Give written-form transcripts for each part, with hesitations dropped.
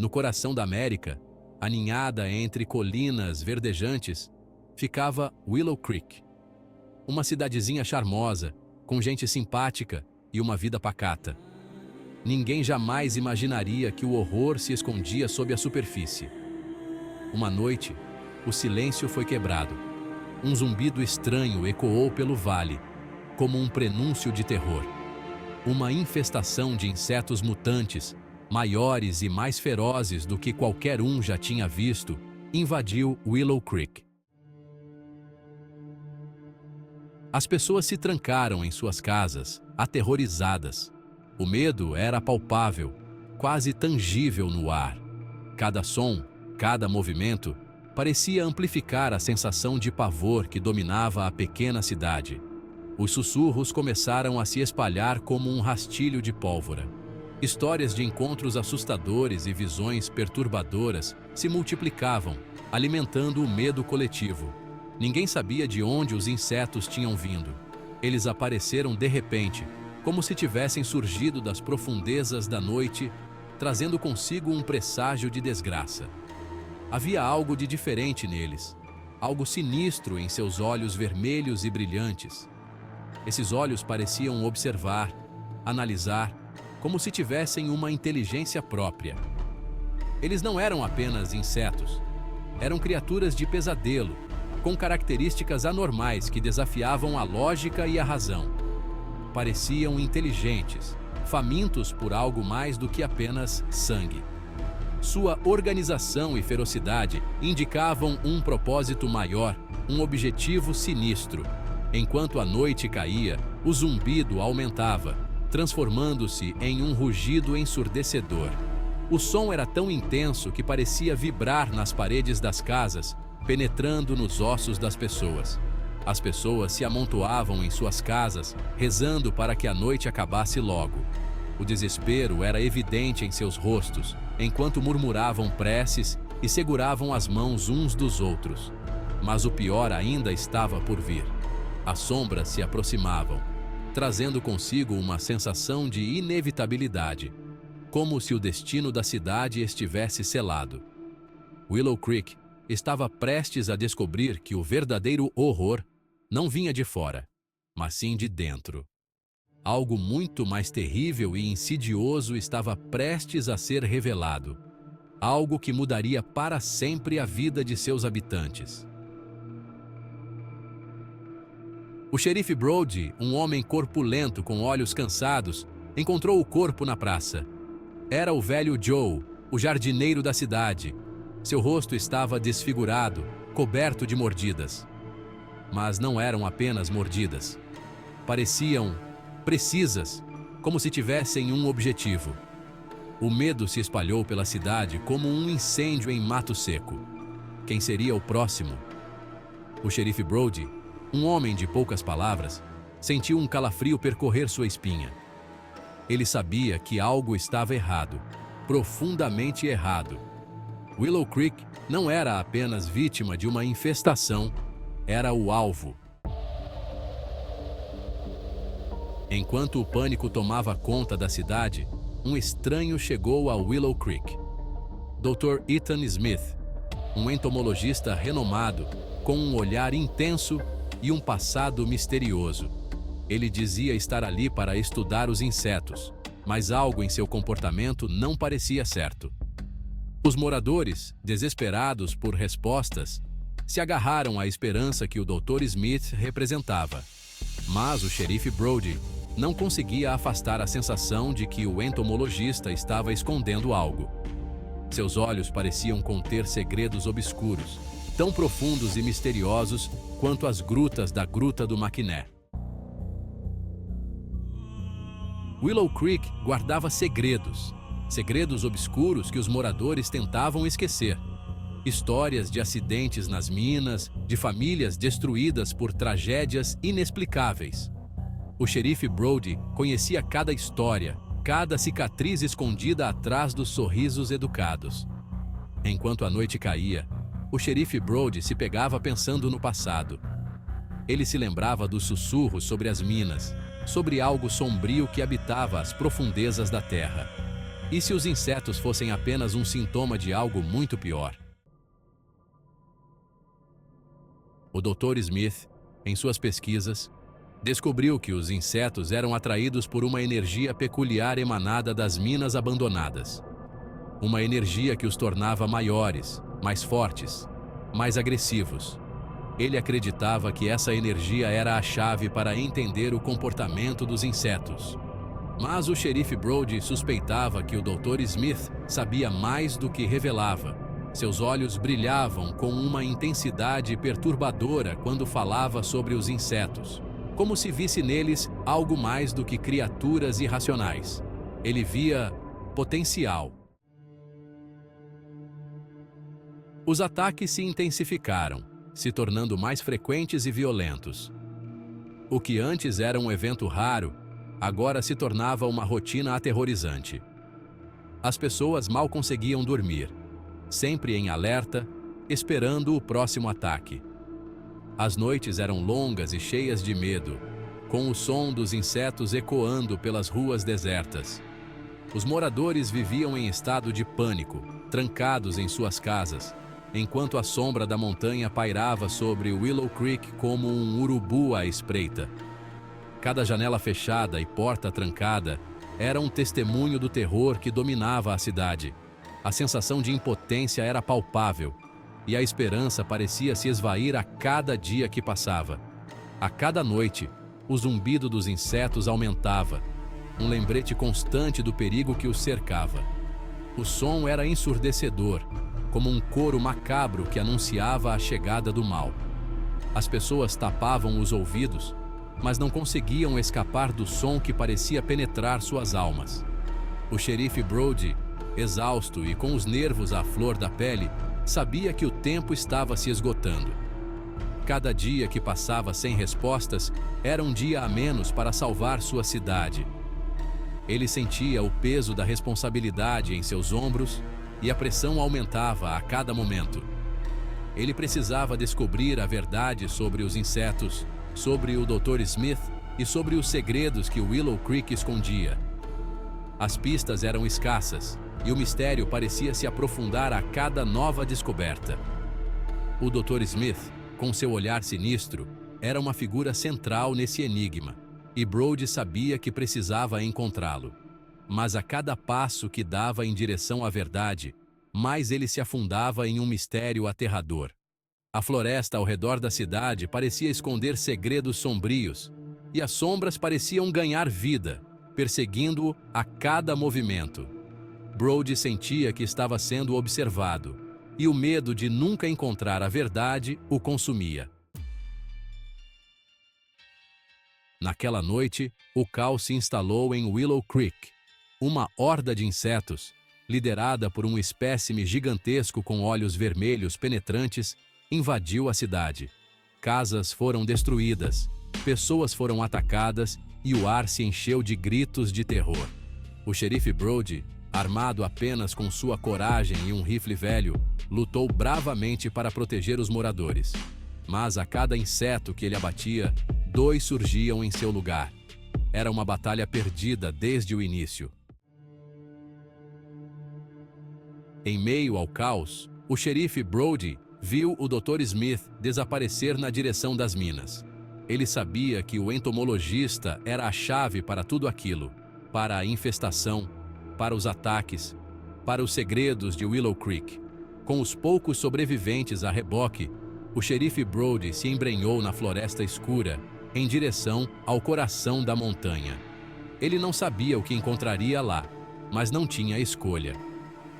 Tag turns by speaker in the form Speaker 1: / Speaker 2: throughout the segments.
Speaker 1: No coração da América, aninhada entre colinas verdejantes, ficava Willow Creek. Uma cidadezinha charmosa, com gente simpática e uma vida pacata. Ninguém jamais imaginaria que o horror se escondia sob a superfície. Uma noite, o silêncio foi quebrado. Um zumbido estranho ecoou pelo vale, como um prenúncio de terror. Uma infestação de insetos mutantes, maiores e mais ferozes do que qualquer um já tinha visto, invadiu Willow Creek. As pessoas se trancaram em suas casas, aterrorizadas. O medo era palpável, quase tangível no ar. Cada som, cada movimento, parecia amplificar a sensação de pavor que dominava a pequena cidade. Os sussurros começaram a se espalhar como um rastilho de pólvora. Histórias de encontros assustadores e visões perturbadoras se multiplicavam, alimentando o medo coletivo. Ninguém sabia de onde os insetos tinham vindo. Eles apareceram de repente, como se tivessem surgido das profundezas da noite, trazendo consigo um presságio de desgraça. Havia algo de diferente neles, algo sinistro em seus olhos vermelhos e brilhantes. Esses olhos pareciam observar, analisar, como se tivessem uma inteligência própria. Eles não eram apenas insetos, eram criaturas de pesadelo, com características anormais que desafiavam a lógica e a razão. Pareciam inteligentes, famintos por algo mais do que apenas sangue. Sua organização e ferocidade indicavam um propósito maior, um objetivo sinistro. Enquanto a noite caía, o zumbido aumentava, transformando-se em um rugido ensurdecedor. O som era tão intenso que parecia vibrar nas paredes das casas, penetrando nos ossos das pessoas. As pessoas se amontoavam em suas casas, rezando para que a noite acabasse logo. O desespero era evidente em seus rostos, enquanto murmuravam preces e seguravam as mãos uns dos outros. Mas o pior ainda estava por vir. As sombras se aproximavam, trazendo consigo uma sensação de inevitabilidade, como se o destino da cidade estivesse selado. Willow Creek estava prestes a descobrir que o verdadeiro horror não vinha de fora, mas sim de dentro. Algo muito mais terrível e insidioso estava prestes a ser revelado. Algo que mudaria para sempre a vida de seus habitantes. O xerife Brody, um homem corpulento com olhos cansados, encontrou o corpo na praça. Era o velho Joe, o jardineiro da cidade. Seu rosto estava desfigurado, coberto de mordidas. Mas não eram apenas mordidas. Pareciam precisas, como se tivessem um objetivo. O medo se espalhou pela cidade como um incêndio em mato seco. Quem seria o próximo? O xerife Brody, um homem de poucas palavras, sentiu um calafrio percorrer sua espinha. Ele sabia que algo estava errado, profundamente errado. Willow Creek não era apenas vítima de uma infestação, era o alvo. Enquanto o pânico tomava conta da cidade, um estranho chegou a Willow Creek. Dr. Ethan Smith, um entomologista renomado, com um olhar intenso e um passado misterioso. Ele dizia estar ali para estudar os insetos, mas algo em seu comportamento não parecia certo. Os moradores, desesperados por respostas, se agarraram à esperança que o Dr. Smith representava. Mas o xerife Brody não conseguia afastar a sensação de que o entomologista estava escondendo algo. Seus olhos pareciam conter segredos obscuros, tão profundos e misteriosos quanto as grutas da Gruta do Maquiné. Willow Creek guardava segredos obscuros que os moradores tentavam esquecer. Histórias de acidentes nas minas, de famílias destruídas por tragédias inexplicáveis. O xerife Brody conhecia cada história, cada cicatriz escondida atrás dos sorrisos educados. Enquanto a noite caía, o xerife Brody se pegava pensando no passado. Ele se lembrava dos sussurros sobre as minas, sobre algo sombrio que habitava as profundezas da terra. E se os insetos fossem apenas um sintoma de algo muito pior? O Dr. Smith, em suas pesquisas, descobriu que os insetos eram atraídos por uma energia peculiar emanada das minas abandonadas. Uma energia que os tornava maiores, mais fortes, mais agressivos. Ele acreditava que essa energia era a chave para entender o comportamento dos insetos. Mas o xerife Brody suspeitava que o Dr. Smith sabia mais do que revelava. Seus olhos brilhavam com uma intensidade perturbadora quando falava sobre os insetos, como se visse neles algo mais do que criaturas irracionais. Ele via potencial. Os ataques se intensificaram, se tornando mais frequentes e violentos. O que antes era um evento raro, agora se tornava uma rotina aterrorizante. As pessoas mal conseguiam dormir, sempre em alerta, esperando o próximo ataque. As noites eram longas e cheias de medo, com o som dos insetos ecoando pelas ruas desertas. Os moradores viviam em estado de pânico, trancados em suas casas, enquanto a sombra da montanha pairava sobre Willow Creek como um urubu à espreita. Cada janela fechada e porta trancada era um testemunho do terror que dominava a cidade. A sensação de impotência era palpável, e a esperança parecia se esvair a cada dia que passava. A cada noite, o zumbido dos insetos aumentava, um lembrete constante do perigo que os cercava. O som era ensurdecedor, como um coro macabro que anunciava a chegada do mal. As pessoas tapavam os ouvidos, mas não conseguiam escapar do som que parecia penetrar suas almas. O xerife Brody, exausto e com os nervos à flor da pele, sabia que o tempo estava se esgotando. Cada dia que passava sem respostas era um dia a menos para salvar sua cidade. Ele sentia o peso da responsabilidade em seus ombros e a pressão aumentava a cada momento. Ele precisava descobrir a verdade sobre os insetos, sobre o Dr. Smith e sobre os segredos que Willow Creek escondia. As pistas eram escassas e o mistério parecia se aprofundar a cada nova descoberta. O Dr. Smith, com seu olhar sinistro, era uma figura central nesse enigma, e Brody sabia que precisava encontrá-lo. Mas a cada passo que dava em direção à verdade, mais ele se afundava em um mistério aterrador. A floresta ao redor da cidade parecia esconder segredos sombrios, e as sombras pareciam ganhar vida, perseguindo-o a cada movimento. Brody sentia que estava sendo observado, e o medo de nunca encontrar a verdade o consumia. Naquela noite, o caos se instalou em Willow Creek. Uma horda de insetos, liderada por um espécime gigantesco com olhos vermelhos penetrantes, invadiu a cidade. Casas foram destruídas, pessoas foram atacadas e o ar se encheu de gritos de terror. O xerife Brody, armado apenas com sua coragem e um rifle velho, lutou bravamente para proteger os moradores. Mas a cada inseto que ele abatia, 2 surgiam em seu lugar. Era uma batalha perdida desde o início. Em meio ao caos, o xerife Brody viu o Dr. Smith desaparecer na direção das minas. Ele sabia que o entomologista era a chave para tudo aquilo, para a infestação, para os ataques, para os segredos de Willow Creek. Com os poucos sobreviventes a reboque, o xerife Brody se embrenhou na floresta escura, em direção ao coração da montanha. Ele não sabia o que encontraria lá, mas não tinha escolha.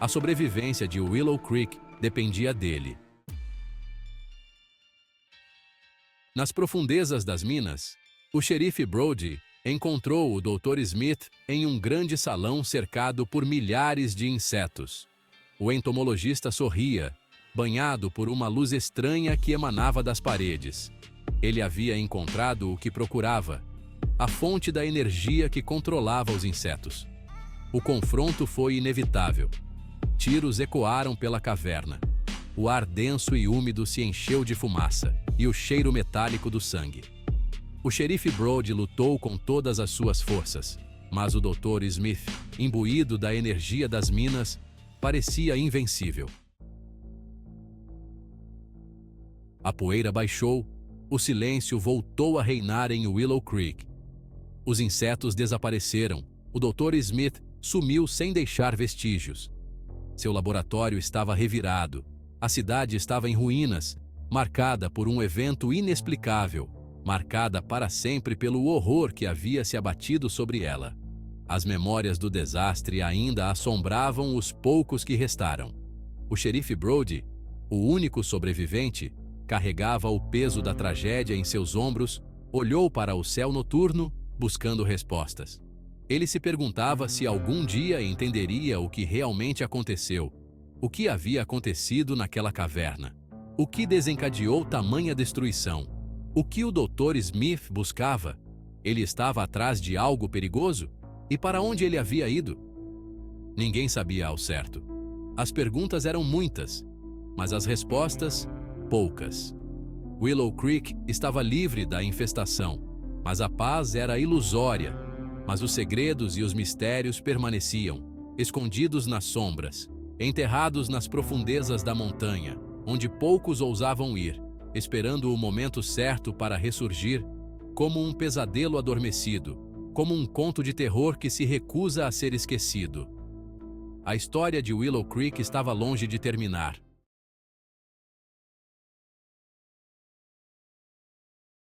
Speaker 1: A sobrevivência de Willow Creek dependia dele. Nas profundezas das minas, o xerife Brody encontrou o Dr. Smith em um grande salão cercado por milhares de insetos. O entomologista sorria, banhado por uma luz estranha que emanava das paredes. Ele havia encontrado o que procurava, a fonte da energia que controlava os insetos. O confronto foi inevitável. Tiros ecoaram pela caverna. O ar denso e úmido se encheu de fumaça e o cheiro metálico do sangue. O xerife Brody lutou com todas as suas forças, Mas o Dr. Smith, imbuído da energia das minas, parecia invencível. A poeira baixou, o silêncio voltou a reinar em Willow Creek. Os insetos desapareceram, o Dr. Smith sumiu sem deixar vestígios. Seu laboratório estava revirado, a cidade estava em ruínas, marcada por um evento inexplicável, marcada para sempre pelo horror que havia se abatido sobre ela. As memórias do desastre ainda assombravam os poucos que restaram. O xerife Brody, o único sobrevivente, carregava o peso da tragédia em seus ombros, olhou para o céu noturno, buscando respostas. Ele se perguntava se algum dia entenderia o que realmente aconteceu, o que havia acontecido naquela caverna, o que desencadeou tamanha destruição, o que o Dr. Smith buscava. Ele estava atrás de algo perigoso? E para onde ele havia ido? Ninguém sabia ao certo. As perguntas eram muitas, mas as respostas, poucas. Willow Creek estava livre da infestação, mas a paz era ilusória. Mas os segredos e os mistérios permaneciam, escondidos nas sombras, enterrados nas profundezas da montanha, onde poucos ousavam ir, esperando o momento certo para ressurgir, como um pesadelo adormecido, como um conto de terror que se recusa a ser esquecido. A história de Willow Creek estava longe de terminar.